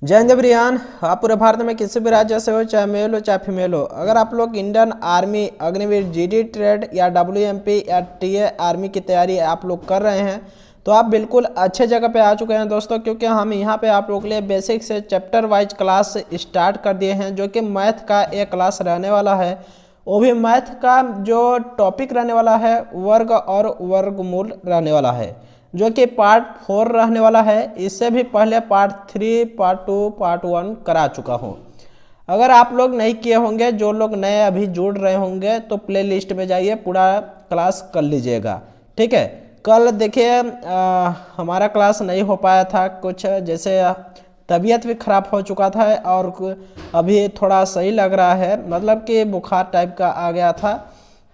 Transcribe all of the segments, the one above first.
जय हिंद एवरीवन। आप पूरे भारत में किसी भी राज्य से हो, चाहे मेल हो चाहे फीमेल हो, अगर आप लोग Indian army, Agniveer, GD trade या डब्ल्यूएमपी या टीए आर्मी की तैयारी आप लोग कर रहे हैं तो आप बिल्कुल अच्छे जगह पे आ चुके हैं दोस्तों, क्योंकि हम यहाँ पे आप लोगों के लिए बेसिक से चैप्टर वाइज क्लास स्टार्ट कर दिए हैं, जो कि मैथ का एक क्लास रहने वाला है। वो भी मैथ का जो टॉपिक रहने वाला है वर्ग और वर्गमूल रहने वाला है, जो कि पार्ट 4 रहने वाला है। इससे भी पहले पार्ट 3, पार्ट 2, पार्ट 1 करा चुका हूँ। अगर आप लोग नहीं किए होंगे, जो लोग नए अभी जुड़ रहे होंगे, तो प्ले लिस्ट में जाइए, पूरा क्लास कर लीजिएगा। ठीक है। कल देखिए हमारा क्लास नहीं हो पाया था, कुछ जैसे तबीयत भी खराब हो चुका था और अभी थोड़ा सही लग रहा है, मतलब कि बुखार टाइप का आ गया था।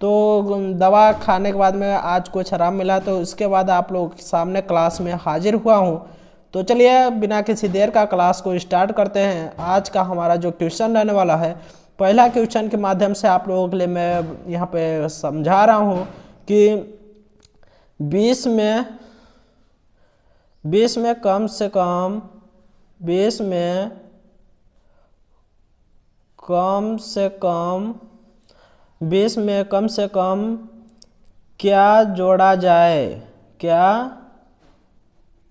तो दवा खाने के बाद में आज कुछ आराम मिला, तो उसके बाद आप लोग सामने क्लास में हाजिर हुआ हूँ। तो चलिए बिना किसी देर का क्लास को स्टार्ट करते हैं। आज का हमारा जो क्वेश्चन रहने वाला है, पहला क्वेश्चन के माध्यम से आप लोगों के लिए मैं यहाँ पे समझा रहा हूँ कि 20 में कम से कम 20 में कम से कम 20 में कम से कम क्या जोड़ा जाए,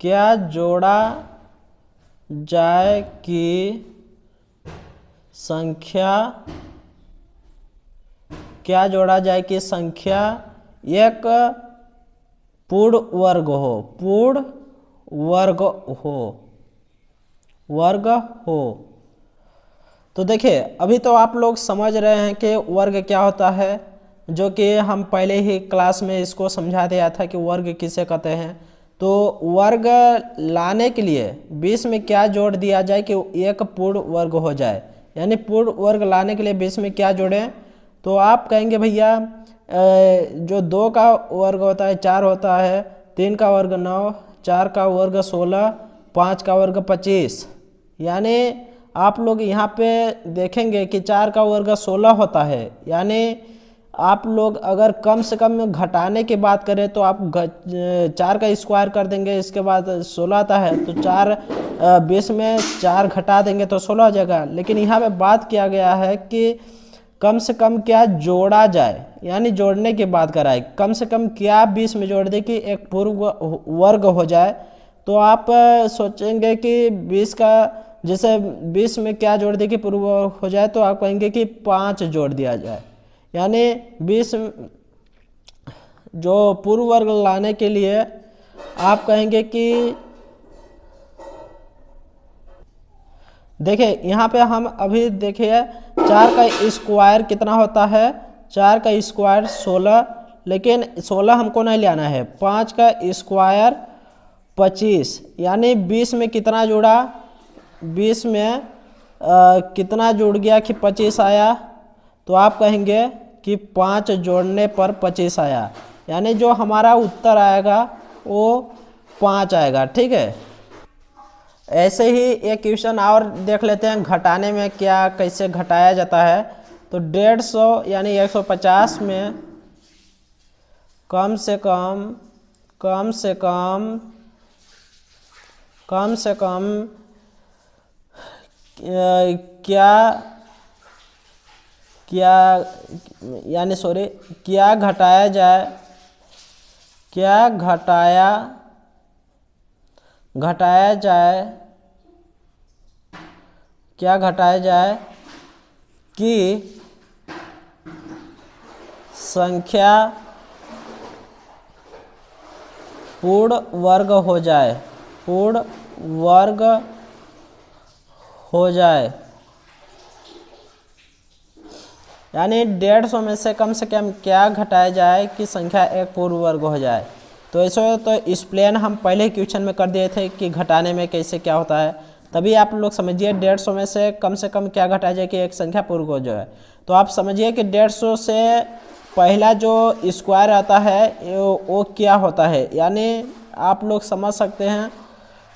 क्या जोड़ा जाए कि संख्या, क्या जोड़ा जाए कि संख्या एक पूर्ण वर्ग हो, वर्ग हो। तो देखिए अभी तो आप लोग समझ रहे हैं कि वर्ग क्या होता है, जो कि हम पहले ही क्लास में इसको समझा दिया था कि वर्ग किसे कहते हैं। तो वर्ग लाने के लिए 20 में क्या जोड़ दिया जाए कि एक पूर्ण वर्ग हो जाए, यानी पूर्ण वर्ग लाने के लिए 20 में क्या जोड़ें। तो आप कहेंगे भैया जो 2 का वर्ग होता है 4 होता है, 3 का वर्ग 9, 4 का वर्ग 16, 5 का वर्ग 25। यानी आप लोग यहाँ पे देखेंगे कि 4 का वर्ग 16 होता है। यानी आप लोग अगर कम से कम घटाने की बात करें तो आप 4 का स्क्वायर कर देंगे, इसके बाद 16 आता है तो 4 20 में 4 घटा देंगे तो 16 हो जाएगा। लेकिन यहाँ पे बात किया गया है कि कम से कम क्या जोड़ा जाए, यानी जोड़ने की बात कराए। कम से कम क्या 20 में जोड़ दे कि एक पूर्ण वर्ग हो जाए। तो आप सोचेंगे कि 20 का जैसे 20 में क्या जोड़ दे कि पूर्ण वर्ग हो जाए, तो आप कहेंगे कि 5 जोड़ दिया जाए। यानी 20 जो पूर्ण वर्ग लाने के लिए आप कहेंगे कि देखिए यहाँ पे हम अभी देखिए 4 का स्क्वायर कितना होता है, 4 का स्क्वायर 16, लेकिन 16 हमको नहीं लेना है। 5 का स्क्वायर 25, यानी 20 में कितना जुड़ा, 20 में कितना जुड़ गया कि 25 आया। तो आप कहेंगे कि 5 जोड़ने पर 25 आया, यानी जो हमारा उत्तर आएगा वो 5 आएगा। ठीक है। ऐसे ही एक क्वेश्चन और देख लेते हैं, घटाने में क्या कैसे घटाया जाता है। तो 150 यानी 150 में कम से कम क्या घटाया जाए कि संख्या पूर्ण वर्ग हो जाए, यानी 150 में से कम क्या घटाया जाए कि संख्या एक पूर्ण वर्ग हो जाए। तो ऐसे तो एक्सप्लेन हम पहले ही क्वेश्चन में कर दिए थे कि घटाने में कैसे क्या होता है, तभी आप लोग समझिए 150 में से कम क्या घटाया जाए कि एक संख्या पूर्ण हो जाए। तो आप समझिए कि 150 से पहला जो स्क्वायर आता है वो क्या होता है, यानी आप लोग समझ सकते हैं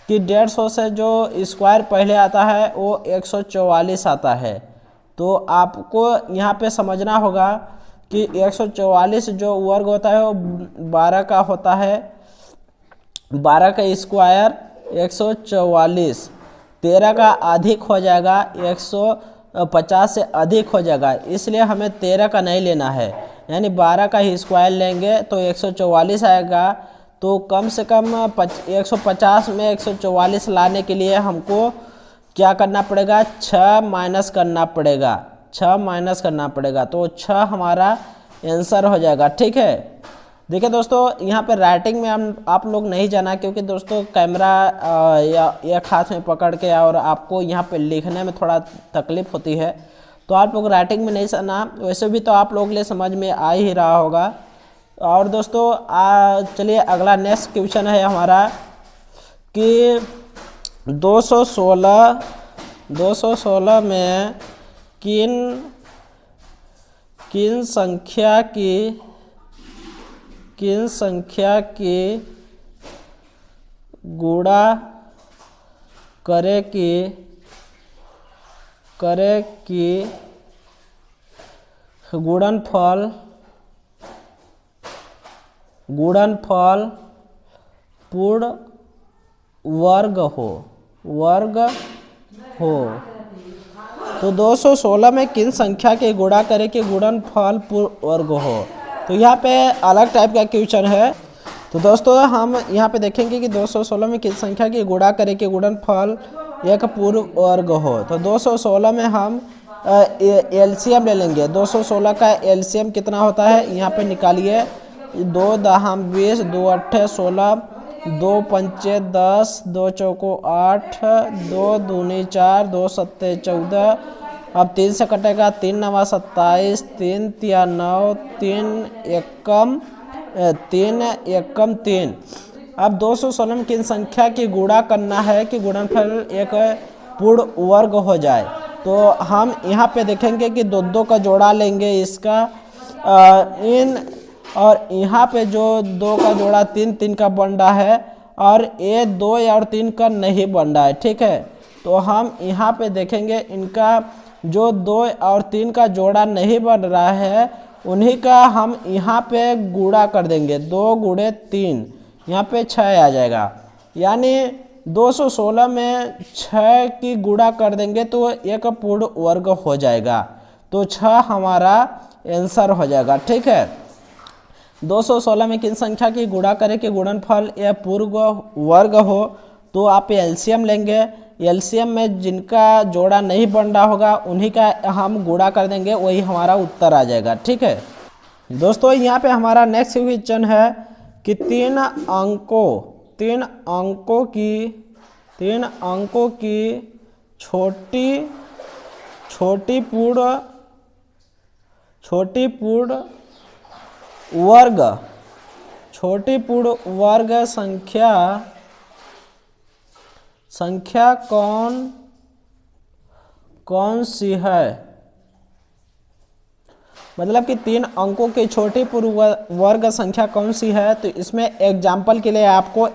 कि 150 से जो स्क्वायर पहले आता है वो 144 आता है। तो आपको यहाँ पे समझना होगा कि 144 जो वर्ग होता है वो 12 का होता है, 12 का स्क्वायर 144। 13 का अधिक हो जाएगा, 150 से अधिक हो जाएगा, इसलिए हमें 13 का नहीं लेना है, यानी 12 का ही स्क्वायर लेंगे तो 144 आएगा। तो कम से कम 150 में 144 लाने के लिए हमको क्या करना पड़ेगा, 6 माइनस करना पड़ेगा, 6 माइनस करना पड़ेगा, तो 6 हमारा आंसर हो जाएगा। ठीक है, देखिए दोस्तों यहाँ पे राइटिंग में हम आप लोग नहीं जाना, क्योंकि दोस्तों कैमरा या एक हाथ में पकड़ के और आपको यहाँ पे लिखने में थोड़ा तकलीफ होती है, तो आप लोग राइटिंग में नहीं जाना। वैसे भी तो आप लोग लिए समझ में आ ही रहा होगा। और दोस्तों चलिए अगला नेक्स्ट क्वेश्चन है हमारा कि 216 में किन संख्या की गुणा करे कि गुणनफल पूर्ण वर्ग हो। तो 216 में किन संख्या के गुणा करे कि गुणनफल पूर्ण वर्ग हो। तो यहाँ पे अलग टाइप का क्वेश्चन है। तो दोस्तों हम यहाँ पे देखेंगे कि 216 में किस संख्या की गुणा करे कि गुणनफल एक पूर्ण वर्ग हो। तो 216 में हम एलसीएम ले लेंगे। 216 का एलसीएम कितना होता है, यहाँ पे निकालिए। 2 दहम 20, 2 अट्ठे 16, 2 पंचे 10, 2 चौको 8, 2 दूनी 4, 2 सत्ते 14। अब 3 से कटेगा, 3 नवा 27, 3 तिया 9, 3 एकम 3। अब 216 में किन संख्या की गुणा करना है कि गुणनफल एक पूर्ण वर्ग हो जाए। तो हम यहाँ पे देखेंगे कि 2 का जोड़ा लेंगे इसका, और यहाँ पे जो 2 का जोड़ा 3 का बन रहा है, और ये 2 और 3 का नहीं बन रहा है। ठीक है, तो हम यहाँ पे देखेंगे इनका जो 2 और 3 का जोड़ा नहीं बन रहा है, उन्हीं का हम यहाँ पे गुणा कर देंगे। 2 गुणे 3, यहाँ पे 6 आ जाएगा, यानी 216 में 6 की गुणा कर देंगे तो एक पूर्ण वर्ग हो जाएगा। तो 6 हमारा आंसर हो जाएगा। ठीक है, 216 में किन संख्या की गुणा करें कि गुणनफल यह पूर्ण वर्ग हो। तो आप एलसीएम लेंगे। एलसीएम में जिनका जोड़ा नहीं बन रहा होगा उन्हीं का हम गुणा कर देंगे, वही हमारा उत्तर आ जाएगा। ठीक है दोस्तों, यहाँ पे हमारा नेक्स्ट क्वेश्चन है कि 3 अंकों की छोटी पूर्ण वर्ग संख्या कौन सी है। मतलब कि 3 अंकों की छोटी पूर्ण वर्ग संख्या कौन सी है। तो इसमें एग्जाम्पल के लिए आपको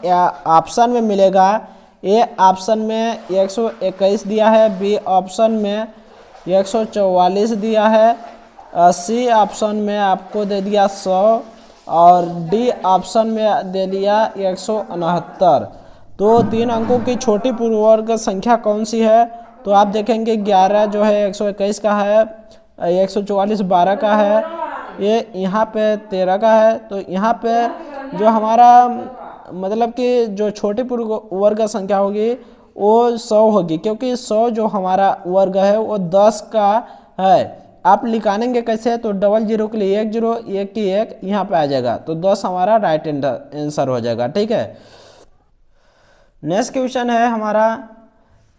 ऑप्शन में मिलेगा। ए ऑप्शन में 121 दिया है, बी ऑप्शन में 144 दिया है, सी ऑप्शन में आपको दे दिया 100, और डी ऑप्शन में दे दिया 169। तो 3 अंकों की छोटी पूर्ण वर्ग संख्या कौन सी है। तो आप देखेंगे 11 जो है 121 का है, 144 12 का है, ये यहाँ पे 13 का है। तो यहाँ पे जो हमारा मतलब कि जो छोटी पूर्ण वर्ग संख्या होगी वो 100 होगी, क्योंकि 100 जो हमारा वर्ग है वो 10 का है। आप निकालेंगे कैसे, तो 00 के लिए 1 0 1 की 1 यहाँ पे आ जाएगा, तो 10 हमारा राइट आंसर हो जाएगा। ठीक है, नेक्स्ट क्वेश्चन है हमारा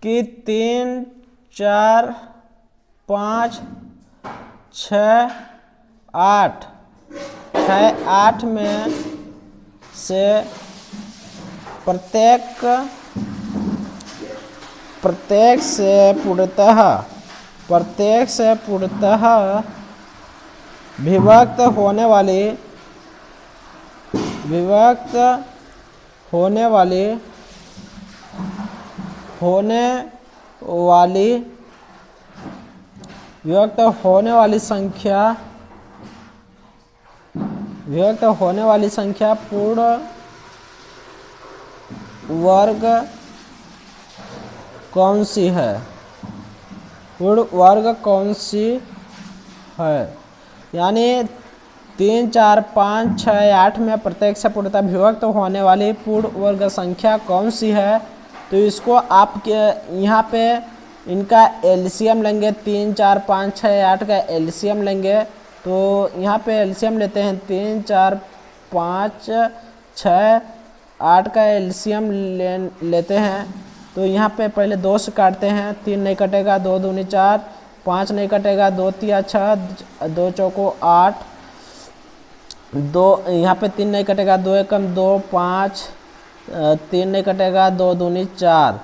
कि 3 4 5 6 8 है, 8 में से प्रत्येक से पूर्णतः विभक्त होने वाली संख्या पूर्ण वर्ग कौन सी है, पूर्ण वर्ग कौन सी है। यानी 3, 4, 5, 6, 8 में प्रत्येक से पूर्णतः विभक्त होने वाली पूर्ण वर्ग संख्या कौन सी है। तो इसको आप यहाँ पे इनका एलसीएम लेंगे, 3, 4, 5, 6, 8 का एलसीएम लेंगे। तो यहाँ पे एलसीएम लेते हैं, 3, 4, 5, 6, 8 का एलसीएम लेते हैं। तो यहाँ पे पहले 2 से काटते हैं, 3 नहीं कटेगा, 2 दूनी 4, 5 नहीं कटेगा, 2 तिया 6, 2 चौको 8, 2 यहाँ पे 3 नहीं कटेगा, 2 एकम 2, 5, 3 नहीं कटेगा, 2 दूनी 4।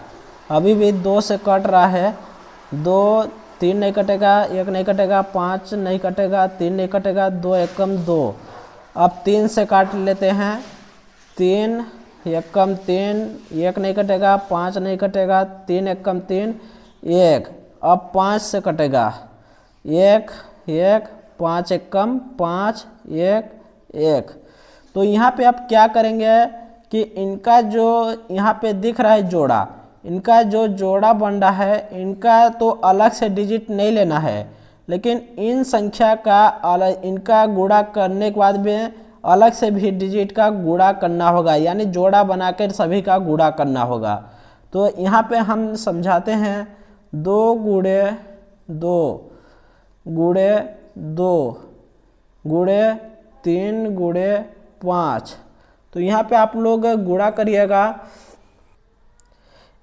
अभी भी 2 से कट रहा है, 2, 3 नहीं कटेगा, 1 नहीं कटेगा, 5 नहीं कटेगा, 3 नहीं कटेगा, 2 एकम 2। अब 3 से काट लेते हैं, 3 एकम 3, 1 नहीं कटेगा, 5 नहीं कटेगा, 3 एकम 3, 1। अब 5 से कटेगा, 1, 1, 5 एकम 5, 1, 1। तो यहाँ पे आप क्या करेंगे कि इनका जो यहाँ पे दिख रहा है जोड़ा, इनका जो जोड़ा बन रहा है, इनका तो अलग से डिजिट नहीं लेना है, लेकिन इन संख्या का अलग, इनका गुणा करने के बाद में अलग से भी डिजिट का गुणा करना होगा, यानी जोड़ा बनाकर सभी का गुणा करना होगा। तो यहाँ पे हम समझाते हैं, 2 गुणे 2 गुणे 2 गुणे 3 गुणे 5। तो यहाँ पे आप लोग गुणा करिएगा,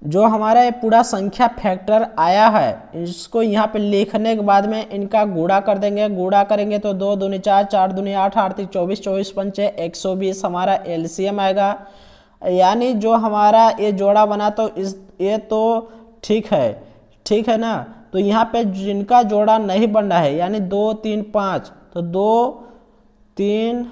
जो हमारा ये पूरा संख्या फैक्टर आया है इसको यहाँ पे लिखने के बाद में इनका गुणा कर देंगे। गुणा करेंगे तो 2 दूनी 4, 4 दूनी 8, 8 तीन 24, 24 पंचे 120 हमारा एलसीएम आएगा। यानी जो हमारा ये जोड़ा बना तो ये तो ठीक है ना। तो यहाँ पे जिनका जोड़ा नहीं बन रहा है, यानी 2, 3, 5, तो 2, 3,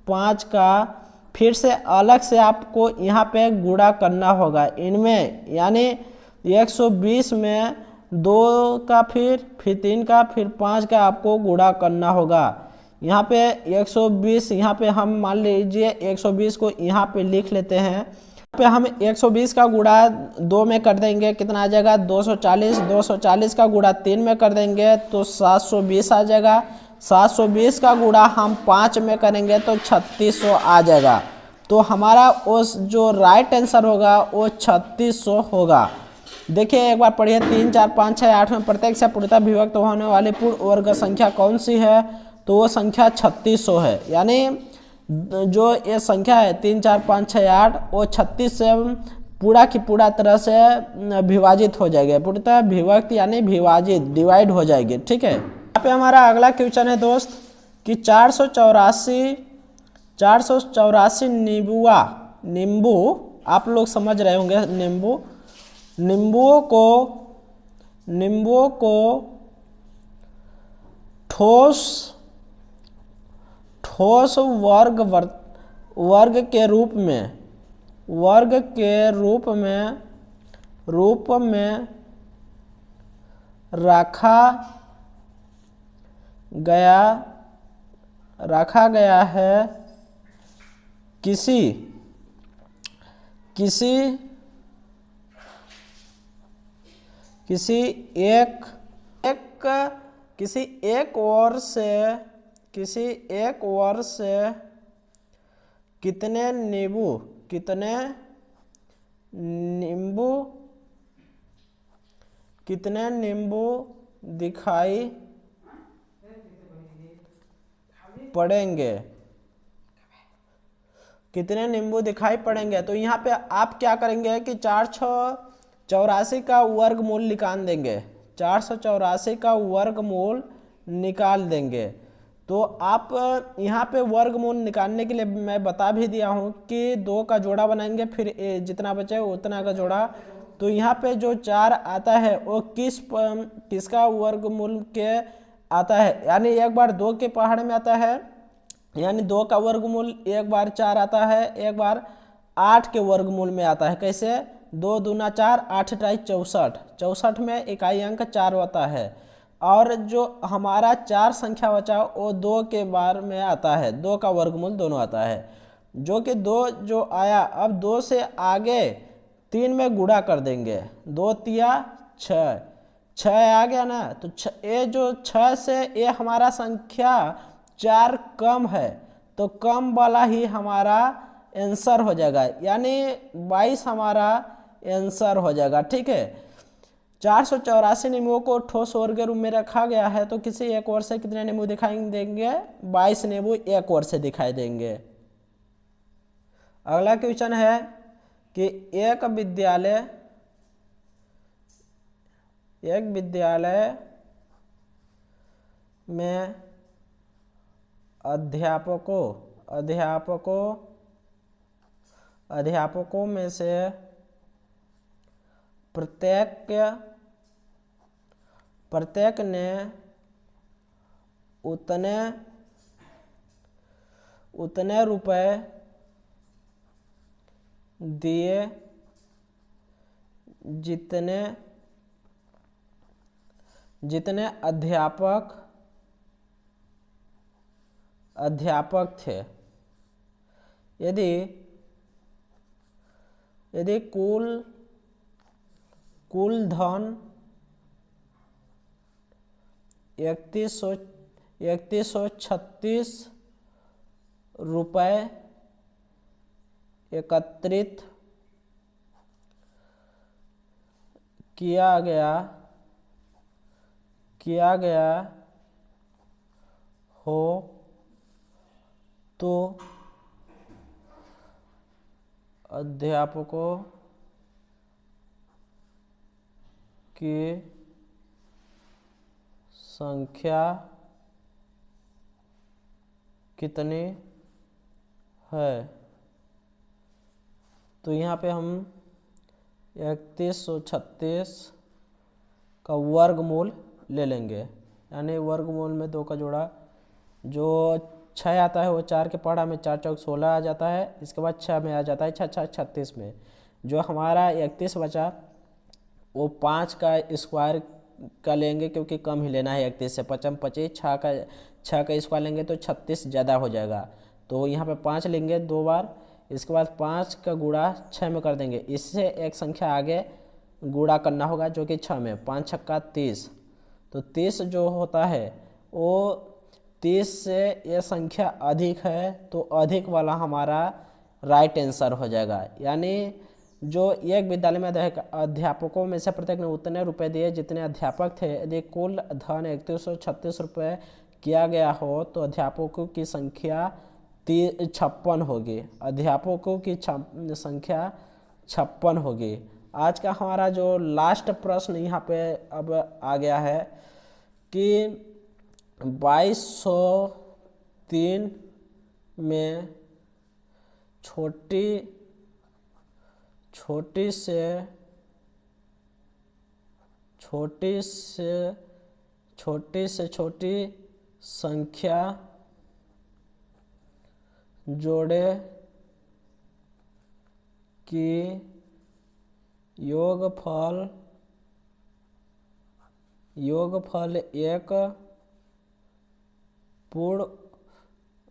5 का फिर से अलग से आपको यहाँ पे गुणा करना होगा इनमें। यानी 120 में 2 का फिर 3 का फिर 5 का आपको गुणा करना होगा। यहाँ पे 120, यहाँ पे हम मान लीजिए 120 को यहाँ पे लिख लेते हैं। यहाँ पे हम 120 का गुणा 2 में कर देंगे, कितना आ जाएगा 240। 240 का गुणा 3 में कर देंगे तो 720 आ जाएगा। 720 का गुणा हम 5 में करेंगे तो 3600 आ जाएगा। तो हमारा उस जो राइट आंसर होगा वो 3600 होगा। देखिए एक बार पढ़िए, 3, 4, 5, 6, 8 में प्रत्येक से पूर्णतः विभक्त होने वाली पूर्ण वर्ग संख्या कौन सी है। तो वो संख्या 3600 है। यानी जो ये संख्या है 3, 4, 5, 6, 8 वो 36 से पूरा की पूरा तरह से विभाजित हो जाएगी, पूर्णतः विभक्त यानी विभाजित डिवाइड हो जाएगी। ठीक है, यहाँ पे हमारा अगला क्वेश्चन है दोस्त कि 484 नींबू आप लोग समझ रहे होंगे, नींबुओं को ठोस वर्ग के रूप में रखा गया है किसी एक वर्ष से कितने नींबू दिखाई पड़ेंगे, कितने नींबू दिखाई पड़ेंगे। तो यहाँ पे आप क्या करेंगे कि 484 का वर्गमूल निकाल देंगे, 484 का वर्गमूल निकाल देंगे। तो आप यहाँ पे वर्गमूल निकालने के लिए मैं बता भी दिया हूँ कि 2 का जोड़ा बनाएंगे, फिर जितना बचे उतना का जोड़ा। तो यहाँ पे जो 4 आता है वो किसका वर्गमूल के आता है, यानी एक बार 2 के पहाड़ में आता है, यानी 2 का वर्गमूल एक बार 4 आता है, एक बार 8 के वर्गमूल में आता है। कैसे, 2 दूना 4, 8 टाई 64, 64 में इकाई अंक 4 होता है। और जो हमारा 4 संख्या बचा वो 2 के बार में आता है, 2 का वर्गमूल दोनों आता है, जो कि 2 जो आया। अब 2 से आगे 3 में गुणा कर देंगे, 2 तिया 6, 6 आ गया ना। तो ये जो 6 से ये हमारा संख्या 4 कम है, तो कम वाला ही हमारा आंसर हो जाएगा, यानी 22 हमारा आंसर हो जाएगा। ठीक है, 484 नींबुओं को ठोस ओर के रूप में रखा गया है, तो किसी एक ओर से कितने नींबू दिखाई देंगे? 22 नींबू एक ओर से दिखाई देंगे। अगला क्वेश्चन है कि एक विद्यालय में अध्यापकों में से प्रत्येक ने उतने रुपए दिए जितने अध्यापक थे। यदि कुल धन 3136 रुपए एकत्रित किया गया हो, तो अध्यापकों की संख्या कितनी है? तो यहाँ पे हम 3136 का वर्गमूल ले लेंगे, यानी वर्गमूल में 2 का जोड़ा, जो 6 आता है वो 4 के पढ़ा में 4 चौक 16 आ जाता है, इसके बाद 6 में आ जाता है 6 6 36 में। जो हमारा 31 बचा वो 5 का स्क्वायर का लेंगे, क्योंकि कम ही लेना है 31 से। 5 25, 6 का स्क्वायर लेंगे तो 36 ज़्यादा हो जाएगा, तो यहाँ पे 5 लेंगे 2 बार, इसके बाद 5 का गुणा 6 में कर देंगे। इससे एक संख्या आगे गुणा करना होगा जो कि 6 में, 5 छक्का 30, तो 30 जो होता है वो 30 से ये संख्या अधिक है, तो अधिक वाला हमारा राइट आंसर हो जाएगा। यानी जो एक विद्यालय में अध्यापकों में से प्रत्येक ने उतने रुपए दिए जितने अध्यापक थे। यदि कुल धन 3136 रुपये किया गया हो, तो अध्यापकों की संख्या 56 होगी। अध्यापकों की संख्या 56 होगी। आज का हमारा जो लास्ट प्रश्न यहाँ पे अब आ गया है कि 2203 में छोटी संख्या जोड़े कि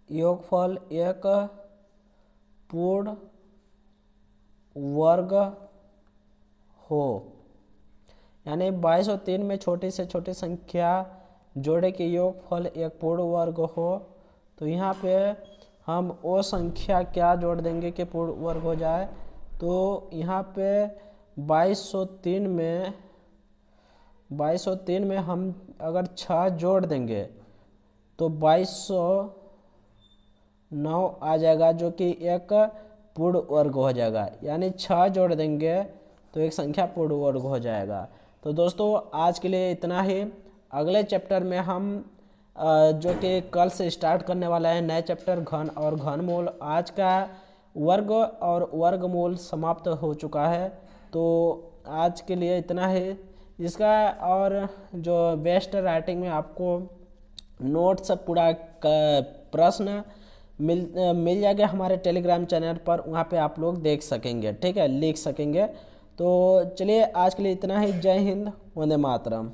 योगफल एक पूर्ण वर्ग हो। यानी 2203 में छोटी से छोटी संख्या जोड़े कि योगफल एक पूर्ण वर्ग हो, तो यहाँ पे हम वो संख्या क्या जोड़ देंगे कि पूर्ण वर्ग हो जाए। तो यहाँ पे 2203 में हम अगर 6 जोड़ देंगे तो 2209 आ जाएगा, जो कि एक पूर्ण वर्ग हो जाएगा। यानी 6 जोड़ देंगे तो एक संख्या पूर्ण वर्ग हो जाएगा। तो दोस्तों आज के लिए इतना ही। अगले चैप्टर में हम जो कि कल से स्टार्ट करने वाला है नए चैप्टर घन और घनमूल। आज का वर्ग और वर्गमूल समाप्त हो चुका है, तो आज के लिए इतना ही। इसका और जो बेस्ट राइटिंग में आपको नोट्स पूरा प्रश्न मिल जाएगा हमारे टेलीग्राम चैनल पर, वहाँ पे आप लोग देख सकेंगे, ठीक है, लिख सकेंगे। तो चलिए आज के लिए इतना ही। जय हिंद, वंदे मातरम।